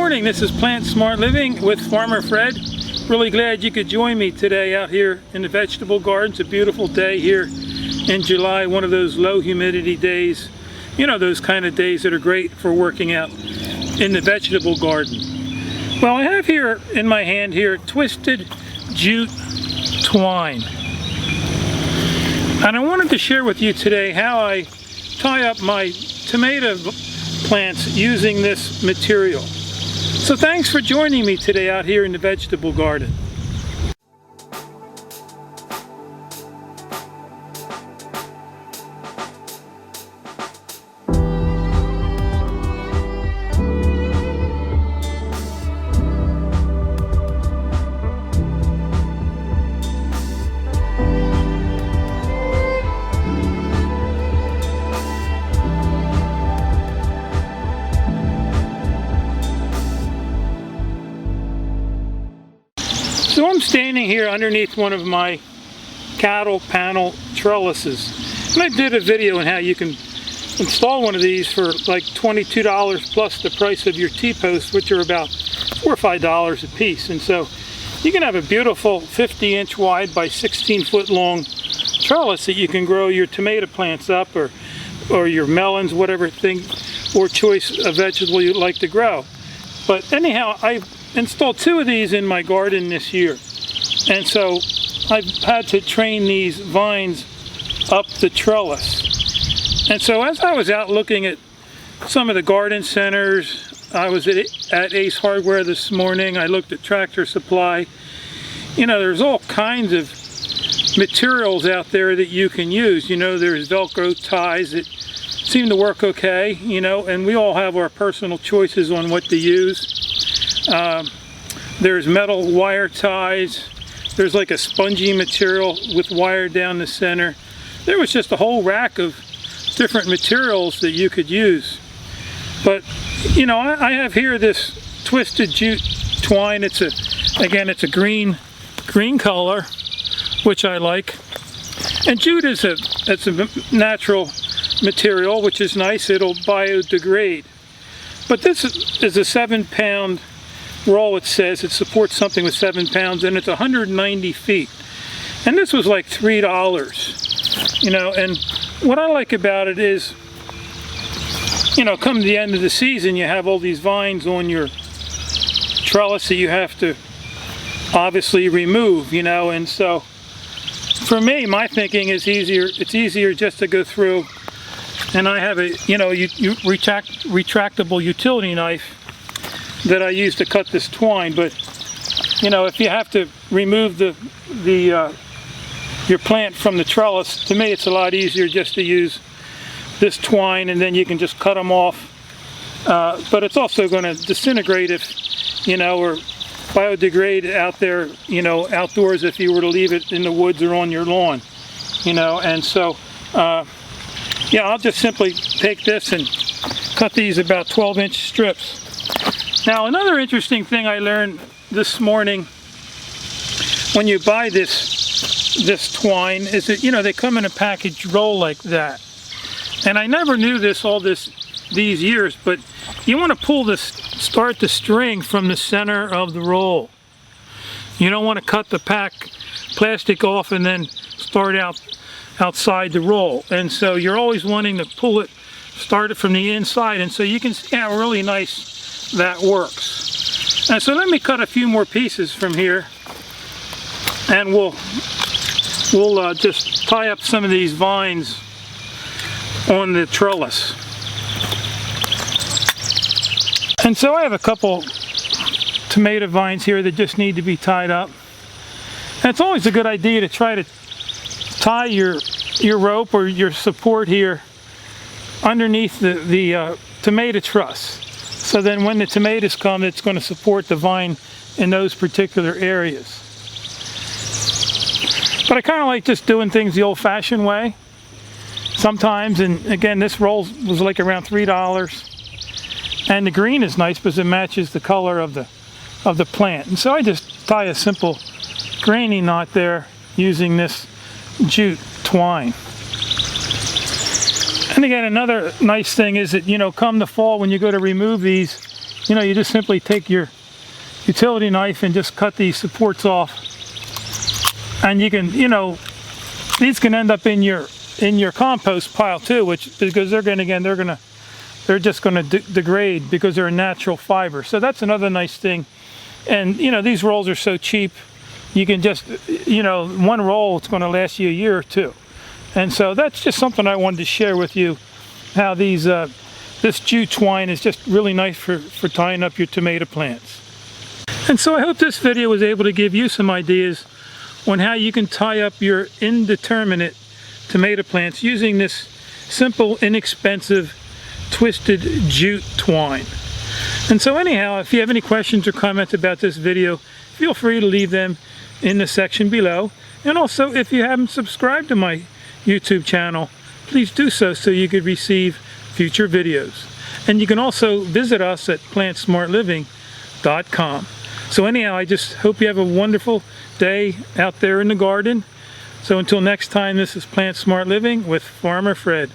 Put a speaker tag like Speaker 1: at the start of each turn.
Speaker 1: morning, this is Plant Smart Living with Farmer Fred. Really glad you could join me today out here in the vegetable garden. It's a beautiful day here in July, one of those low humidity days. You know, those kind of days that are great for working out in the vegetable garden. Well, I have here in my hand here twisted jute twine. And I wanted to share with you today how I tie up my tomato plants using this material. So thanks for joining me today out here in the vegetable garden. So I'm standing here underneath one of my cattle panel trellises, and I did a video on how you can install one of these for like $22 plus the price of your T-posts, which are about $4 or $5 a piece. And so you can have a beautiful 50-inch wide by 16-foot long trellis that you can grow your tomato plants up, or your melons, whatever thing or choice of vegetable you'd like to grow. But anyhow, I've installed 2 of these in my garden this year, and so I've had to train these vines up the trellis. And so as I was out looking at some of the garden centers, I was at Ace Hardware this morning, I looked at Tractor Supply. You know, there's all kinds of materials out there that you can use. You know, there's Velcro ties that seem to work okay, you know, and we all have our personal choices on what to use. There's metal wire ties. There's like a spongy material with wire down the center. There was just a whole rack of different materials that you could use. But you know, I have here this twisted jute twine. It's a green color, which I like. And jute is a natural material, which is nice. It'll biodegrade. But this is a 7-pound roll. It says it supports something with 7 pounds, and it's 190 feet. And this was like $3, you know. And what I like about it is, you know, come the end of the season, you have all these vines on your trellis that you have to obviously remove, you know. And so for me, my thinking is it's easier just to go through, and I have a, you know, retractable utility knife that I use to cut this twine. But you know, if you have to remove your plant from the trellis, to me it's a lot easier just to use this twine, and then you can just cut them off. But it's also going to disintegrate if, you know, or biodegrade out there, you know, outdoors, if you were to leave it in the woods or on your lawn, you know. And so yeah, I'll just simply take this and cut these about 12-inch strips. Now, another interesting thing I learned this morning when you buy this twine is that, you know, they come in a package roll like that. And I never knew this these years, but you want to start the string from the center of the roll. You don't want to cut the plastic off and then start outside the roll. And so you're always wanting to start it from the inside, and so you can see how really nice that works. And so let me cut a few more pieces from here, and we'll just tie up some of these vines on the trellis. And so I have a couple tomato vines here that just need to be tied up. And it's always a good idea to try to tie your rope or your support here underneath the tomato truss. So then when the tomatoes come, it's going to support the vine in those particular areas. But I kind of like just doing things the old-fashioned way sometimes. And again, this roll was like around $3. And the green is nice because it matches the color of the plant. And so I just tie a simple granny knot there using this jute twine. And again, another nice thing is that, you know, come the fall when you go to remove these, you know, you just simply take your utility knife and just cut these supports off, and you can, you know, these can end up in your compost pile too, which, because they're just gonna degrade because they're a natural fiber. So that's another nice thing. And you know, these rolls are so cheap, you can just, you know, one roll, it's going to last you a year or two. And so that's just something I wanted to share with you, how these this jute twine is just really nice for tying up your tomato plants. And so I hope this video was able to give you some ideas on how you can tie up your indeterminate tomato plants using this simple, inexpensive, twisted jute twine. And so anyhow, if you have any questions or comments about this video, feel free to leave them in the section below. And also, if you haven't subscribed to my YouTube channel, please do so you could receive future videos. And you can also visit us at plantsmartliving.com. So anyhow, I just hope you have a wonderful day out there in the garden. So until next time, this is Plant Smart Living with Farmer Fred.